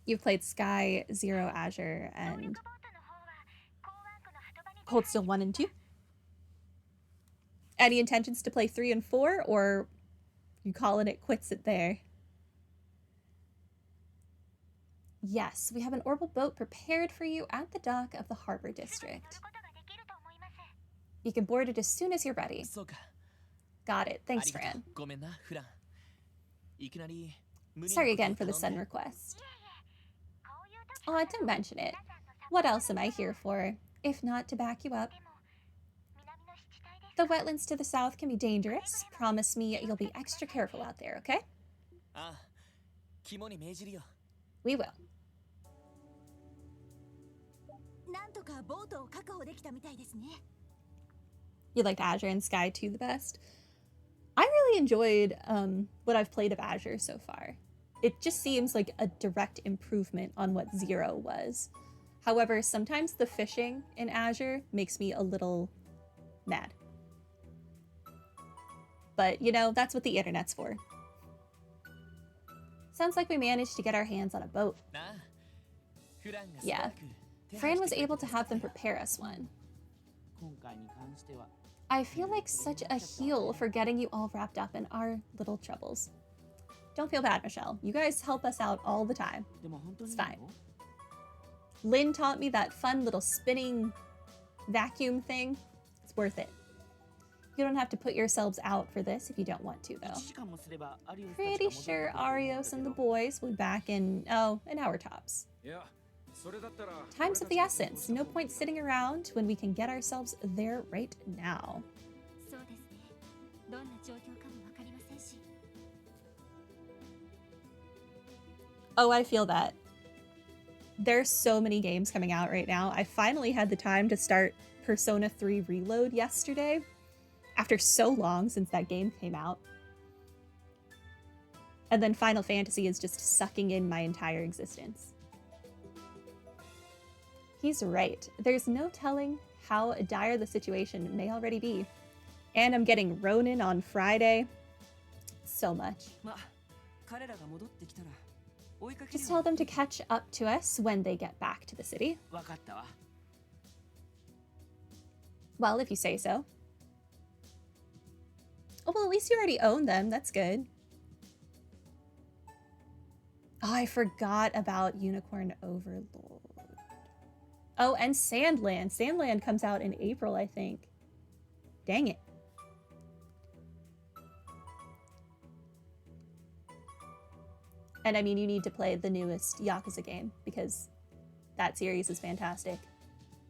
You've played Sky, Zero, Azure, and Cold Steel 1 and 2. Any intentions to play 3 and 4, or you calling it quits it there? Yes, we have an orbital boat prepared for you at the dock of the Harbor District. You can board it as soon as you're ready. Got it. Thanks, Fran. Sorry again for the sudden request. Oh, don't mention it. What else am I here for, if not to back you up? The wetlands to the south can be dangerous. Promise me you'll be extra careful out there, okay? We will. You liked Azure and Sky 2 the best? I really enjoyed what I've played of Azure so far. It just seems like a direct improvement on what Zero was. However, sometimes the fishing in Azure makes me a little mad. But, you know, that's what the internet's for. Sounds like we managed to get our hands on a boat. Yeah. Fran was able to have them prepare us one. I feel like such a heel for getting you all wrapped up in our little troubles. Don't feel bad, Michelle. You guys help us out all the time. It's fine. Lynn taught me that fun little spinning vacuum thing. It's worth it. You don't have to put yourselves out for this if you don't want to, though. Pretty sure Arios and the boys will be back in, an hour tops. Time's of the essence. No point sitting around when we can get ourselves there right now. Oh, I feel that. There's so many games coming out right now. I finally had the time to start Persona 3 Reload yesterday, after so long since that game came out. And then Final Fantasy is just sucking in my entire existence. He's right. There's no telling how dire the situation may already be. And I'm getting Ronin on Friday. So much. Just tell them to catch up to us when they get back to the city. Well, if you say so. Oh, well, at least you already own them. That's good. Oh, I forgot about Unicorn Overlord. Oh, and Sandland. Sandland comes out in April, I think. Dang it. And I mean, you need to play the newest Yakuza game because that series is fantastic.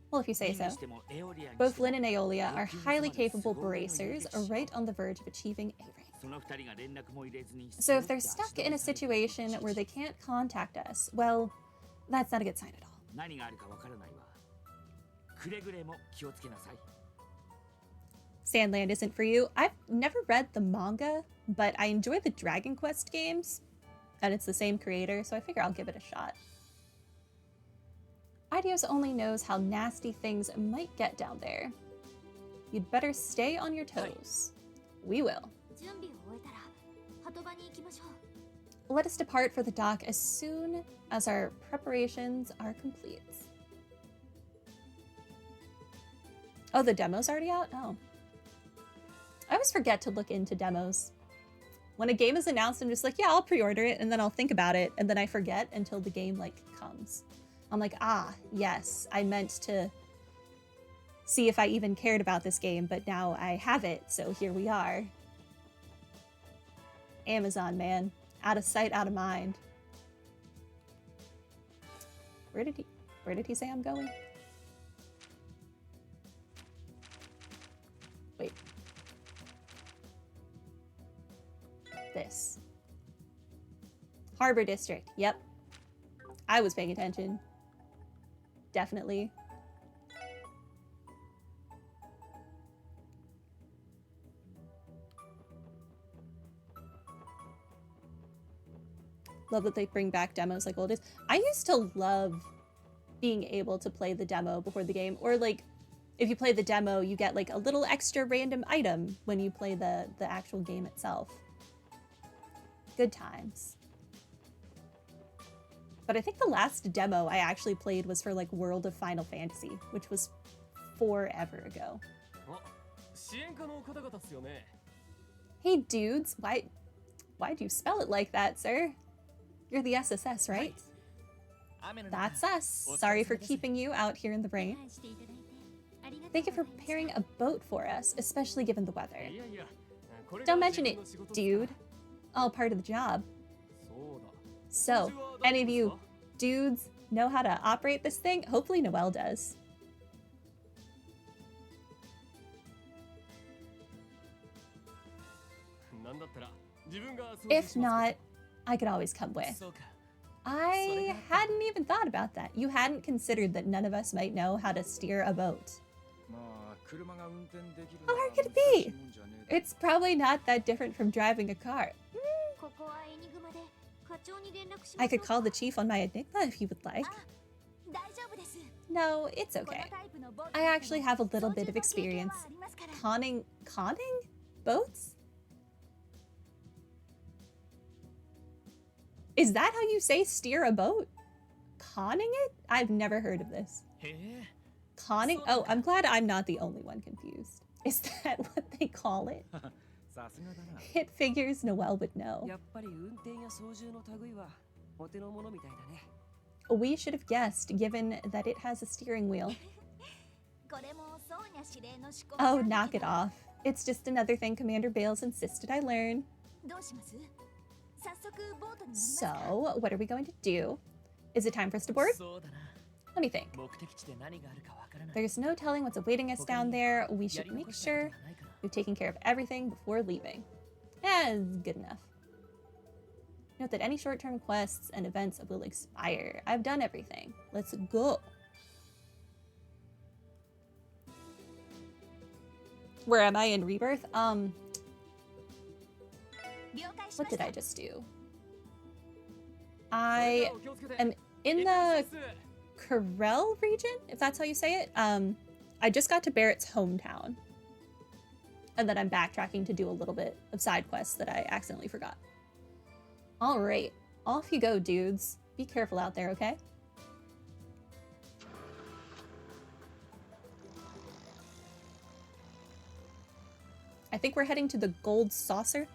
Well, if you say so. Both Lynn and Aeolia are highly capable bracers, right on the verge of achieving A rank. So if they're stuck in a situation where they can't contact us, well, that's not a good sign at all. Sandland isn't for you. I've never read the manga, but I enjoy the Dragon Quest games, and it's the same creator, so I figure I'll give it a shot. Idios only knows how nasty things might get down there. You'd better stay on your toes. We will. Let us depart for the dock as soon as our preparations are complete. Oh, the demo's already out? Oh. I always forget to look into demos. When a game is announced, I'm just like, yeah, I'll pre-order it, and then I'll think about it, and then I forget until the game, like, comes. I'm like, ah, yes, I meant to see if I even cared about this game, but now I have it, so here we are. Amazon, man. Out of sight, out of mind. Where did he say I'm going? Wait. This. Harbor District, yep. I was paying attention. Definitely. Love that they bring back demos like old days. I used to love being able to play the demo before the game, or like if you play the demo, you get like a little extra random item when you play the actual game itself. Good times. But I think the last demo I actually played was for like World of Final Fantasy, which was forever ago. Hey dudes, why'd you spell it like that, sir? You're the SSS, right? That's us. Sorry for keeping you out here in the rain. Thank you for preparing a boat for us, especially given the weather. Don't mention it, dude. All part of the job. So, any of you dudes know how to operate this thing? Hopefully Noelle does. If not, I could always come with. I hadn't even thought about that. You hadn't considered that none of us might know how to steer a boat. How hard could it be? It's probably not that different from driving a car. I could call the chief on my Enigma if you would like. No, it's okay. I actually have a little bit of experience conning boats? Is that how you say steer a boat? Conning it? I've never heard of this. Conning? Oh, I'm glad I'm not the only one confused. Is that what they call it? It figures Noelle would know. We should have guessed, given that it has a steering wheel. Oh, knock it off. It's just another thing Commander Bales insisted I learn. So, what are we going to do? Is it time for us to board? Let me think. There's no telling what's awaiting us down there. We should make sure we've taken care of everything before leaving. It's good enough. Note that any short-term quests and events will expire. I've done everything. Let's go. Where am I in Rebirth? What did I just do? I am in the Corel region, if that's how you say it. I just got to Barrett's hometown. And then I'm backtracking to do a little bit of side quests that I accidentally forgot. All right, off you go, dudes. Be careful out there, okay? I think we're heading to the Gold Saucer.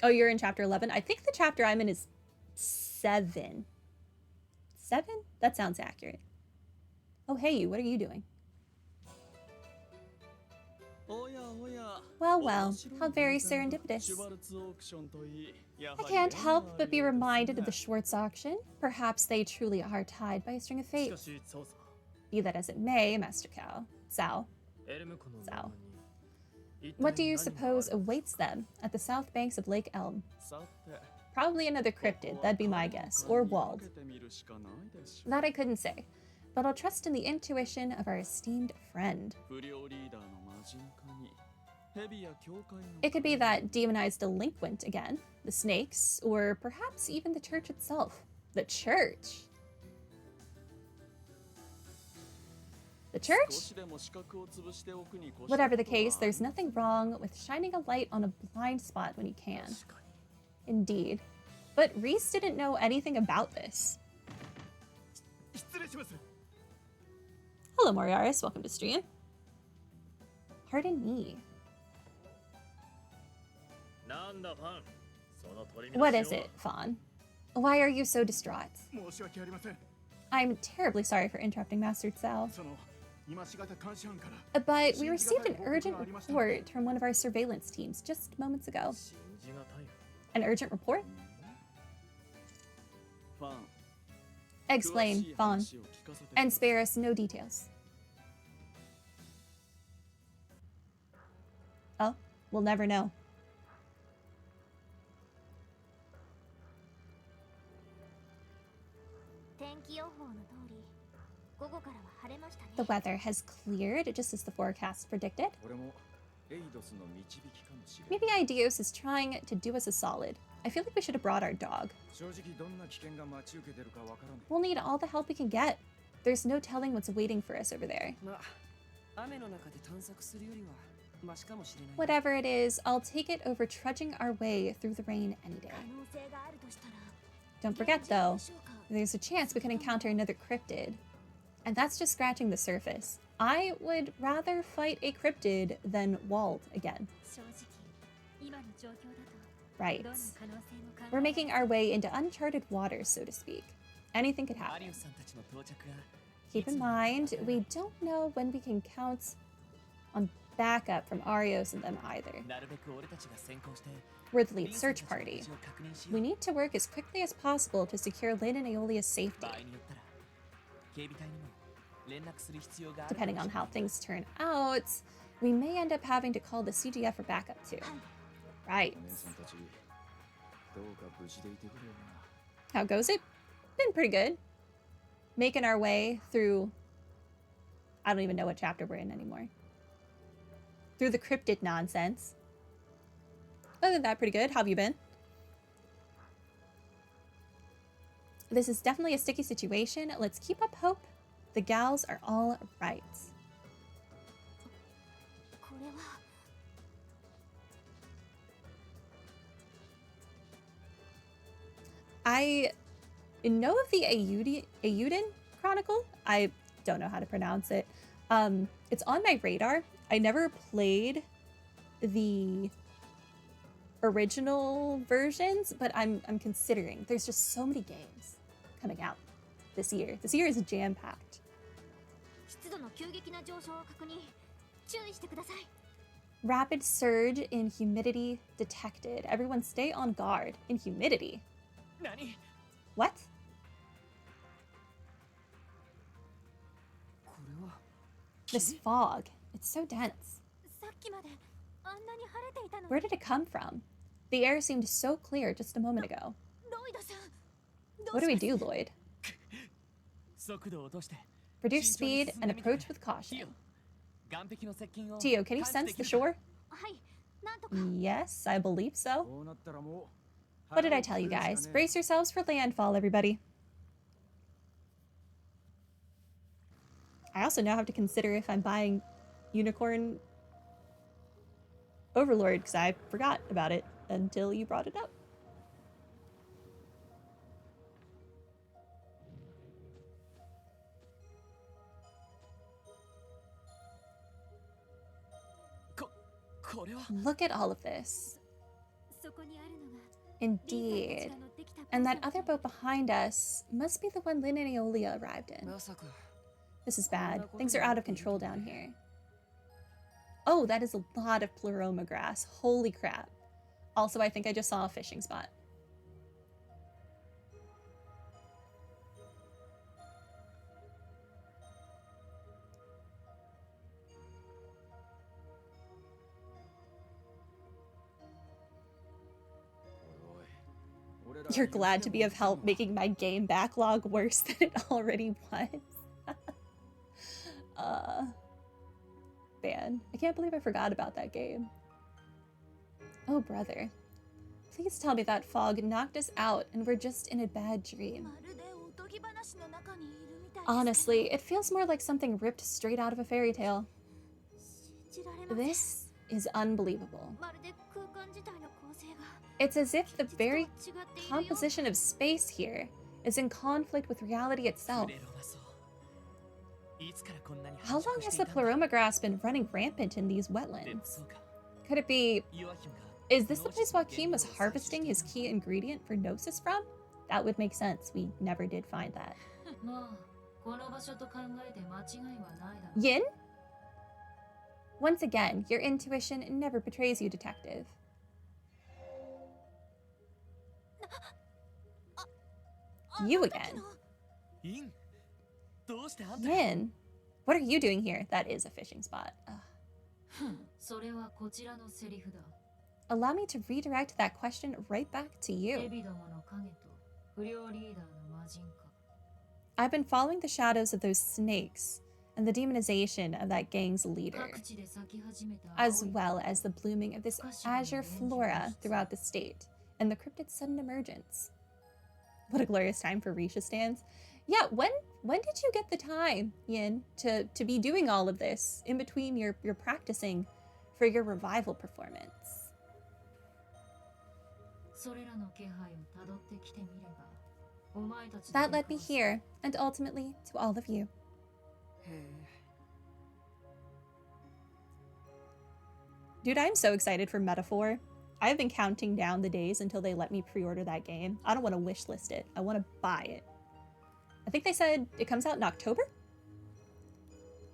Oh, you're in chapter 11? I think the chapter I'm in is 7. 7? That sounds accurate. Oh, hey, you. What are you doing? Well, well. How very serendipitous. I can't help but be reminded of the Schwartz auction. Perhaps they truly are tied by a string of fate. Be that as it may, Master Cao. What do you suppose awaits them at the south banks of Lake Elm? Probably another cryptid, that'd be my guess, or walled. That I couldn't say, but I'll trust in the intuition of our esteemed friend. It could be that demonized delinquent again, the snakes, or perhaps even the church itself. The church? The church? Whatever the case, there's nothing wrong with shining a light on a blind spot when you can. Indeed. But Reese didn't know anything about this. Hello, Moriaris. Welcome to stream. Pardon me. What is it, Fawn? Why are you so distraught? I'm terribly sorry for interrupting Master Cao. But we received an urgent report from one of our surveillance teams just moments ago. An urgent report? Explain, Fawn, and spare us no details. Oh, we'll never know. The weather has cleared, just as the forecast predicted. Maybe Aidios is trying to do us a solid. I feel like we should have brought our dog. We'll need all the help we can get. There's no telling what's waiting for us over there. Whatever it is, I'll take it over trudging our way through the rain any day. Don't forget, though, there's a chance we can encounter another cryptid. And that's just scratching the surface. I would rather fight a cryptid than Wald again. Right. We're making our way into uncharted waters, so to speak. Anything could happen. Keep in mind, we don't know when we can count on backup from Arios and them either. We're the lead search party. We need to work as quickly as possible to secure Lynn and Aeolia's safety. Depending on how things turn out, we may end up having to call the CGF for backup too. Right. How goes it? Been pretty good. Making our way through... I don't even know what chapter we're in anymore. Through the cryptid nonsense. Other than that, pretty good. How have you been? This is definitely a sticky situation. Let's keep up hope. The gals are all right. I know of the Eiyuden Chronicle. I don't know how to pronounce it. It's on my radar. I never played the original versions, but I'm considering. There's just so many games coming out this year. This year is jam-packed. Rapid surge in humidity detected. Everyone stay on guard. In humidity? What? This fog. It's so dense. Where did it come from? The air seemed so clear just a moment ago. What do we do, Lloyd? Reduce speed and approach with caution. Tio, can you sense the shore? Yes, I believe so. What did I tell you guys? Brace yourselves for landfall, everybody. I also now have to consider if I'm buying Unicorn Overlord, because I forgot about it until you brought it up. Look at all of this. Indeed. And that other boat behind us must be the one Lynn and Aeolia arrived in. This is bad. Things are out of control down here. Oh, that is a lot of pleroma grass. Holy crap. Also, I think I just saw a fishing spot. You're glad to be of help making my game backlog worse than it already was. Man, I can't believe I forgot about that game. Oh, brother. Please tell me that fog knocked us out and we're just in a bad dream. Honestly, it feels more like something ripped straight out of a fairy tale. This is unbelievable. It's as if the very composition of space here is in conflict with reality itself. How long has the pleroma grass been running rampant in these wetlands? Could it be... Is this the place Joaquin was harvesting his key ingredient for Gnosis from? That would make sense. We never did find that. Yin? Once again, your intuition never betrays you, detective. You again. Yin, what are you doing here? That is a fishing spot. Allow me to redirect that question right back to you. I've been following the shadows of those snakes and the demonization of that gang's leader, as well as the blooming of this Azure flora throughout the state and the cryptid's sudden emergence. What a glorious time for Risha stands. Yeah, when did you get the time, Yin, to be doing all of this in between your practicing for your revival performance. That led me here, and ultimately to all of you. Dude, I'm so excited for Metaphor. I've been counting down the days until they let me pre-order that game. I don't want to wishlist it. I want to buy it. I think they said it comes out in October?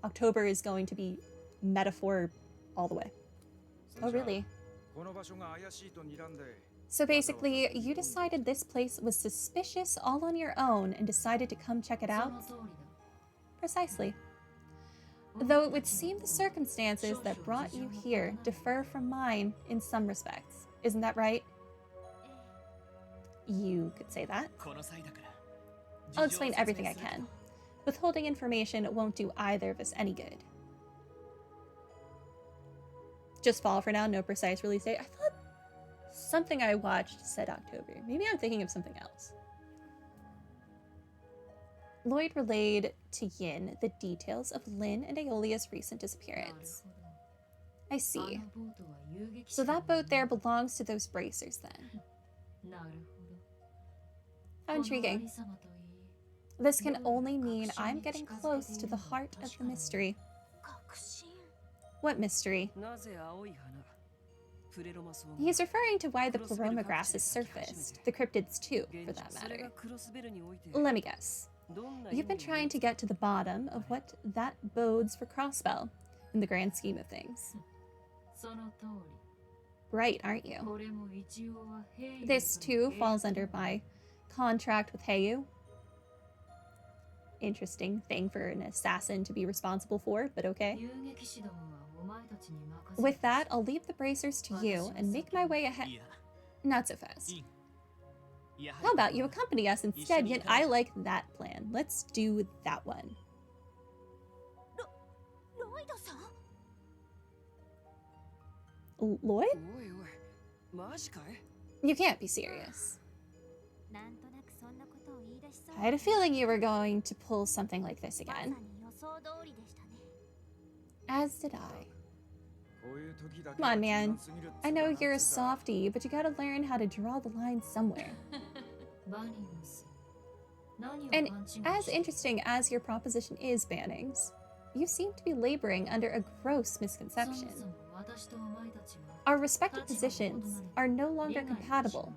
October is going to be Metaphor all the way. Oh, really? So basically, you decided this place was suspicious all on your own and decided to come check it out? Precisely. Though it would seem the circumstances that brought you here differ from mine in some respects. Isn't that right? You could say that. I'll explain everything I can. Withholding information won't do either of us any good. Just fall for now, no precise release date. I thought something I watched said October. Maybe I'm thinking of something else. Lloyd relayed to Yin the details of Lynn and Aeolia's recent disappearance. I see. So that boat there belongs to those bracers then. How intriguing. This can only mean I'm getting close to the heart of the mystery. What mystery? He's referring to why the pleroma grass has surfaced, the cryptids too, for that matter. Let me guess. You've been trying to get to the bottom of what that bodes for Crossbell, in the grand scheme of things. Right, aren't you? This too falls under my contract with Heiyu. Interesting thing for an assassin to be responsible for, but okay. With that, I'll leave the bracers to you and make my way ahead. Not so fast. How about you accompany us instead? Yet I like that plan. Let's do that one. Lloyd? You can't be serious. I had a feeling you were going to pull something like this again. As did I. Come on, man. I know you're a softie, but you gotta learn how to draw the line somewhere. And as interesting as your proposition is, Bannings, you seem to be laboring under a gross misconception. Our respective positions are no longer compatible,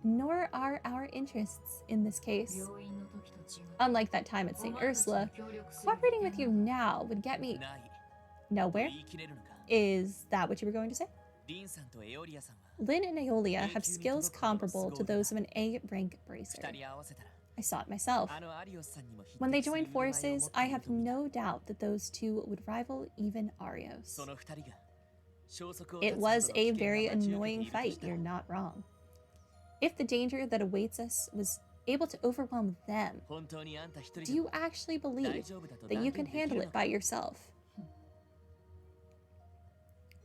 nor are our interests in this case. Unlike that time at St. Ursula, cooperating with you now would get me nowhere. Is that what you were going to say? Lynn and Aeolia have skills comparable to those of an A-rank bracer. I saw it myself. When they joined forces, I have no doubt that those two would rival even Arios. It was a very annoying fight, you're not wrong. If the danger that awaits us was able to overwhelm them, do you actually believe that you can handle it by yourself?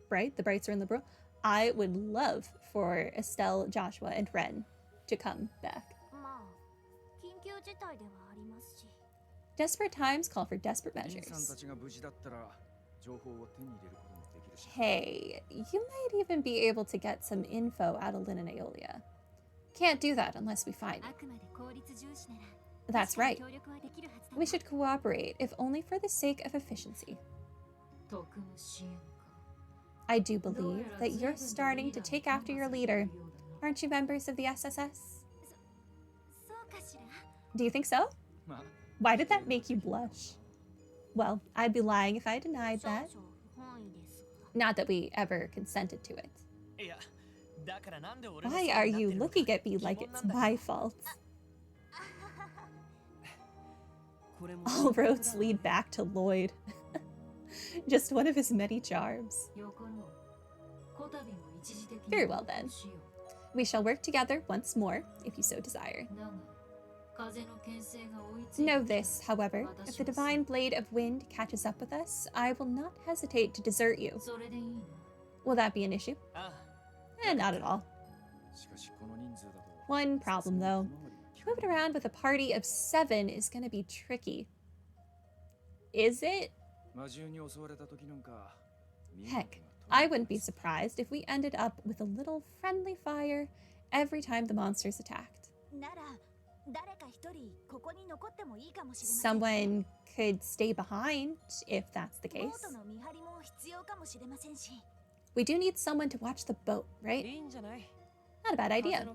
Right? The Brights are in liberal. I would love for Estelle, Joshua, and Ren to come back. Desperate times call for desperate measures. Hey, you might even be able to get some info out of Lynn and Aeolia. Can't do that unless we find it. That's right. We should cooperate, if only for the sake of efficiency. I do believe that you're starting to take after your leader. Aren't you members of the SSS? Do you think so? Why did that make you blush? Well, I'd be lying if I denied that. Not that we ever consented to it. Why are you looking at me like it's my fault? All roads lead back to Lloyd. Just one of his many charms. Very well then. We shall work together once more, if you so desire. Know this, however, if the divine blade of wind catches up with us, I will not hesitate to desert you. Will that be an issue? Not at all. One problem, though. Moving around with a party of 7 is going to be tricky. Is it? Heck, I wouldn't be surprised if we ended up with a little friendly fire every time the monsters attacked. Someone could stay behind if that's the case. We do need someone to watch the boat, right? Not a bad idea.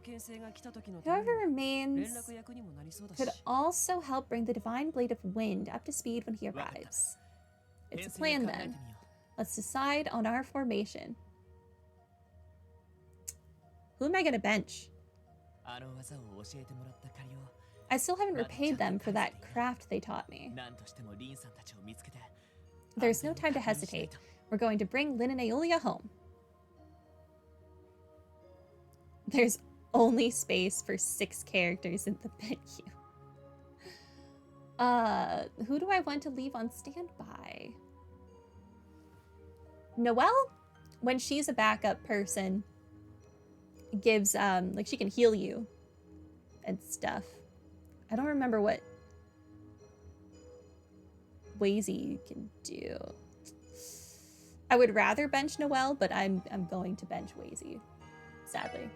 Whoever remains could also help bring the Divine Blade of Wind up to speed when he arrives. It's a plan then. Let's decide on our formation. Who am I gonna bench? I still haven't repaid them for that craft they taught me. There's no time to hesitate. We're going to bring Lynn and Aeolia home. There's only space for 6 characters in the menu. Who do I want to leave on standby? Noelle, when she's a backup person, gives, like, she can heal you and stuff. I don't remember what Wazy can do. I would rather bench Noelle, but I'm going to bench Wazy, sadly.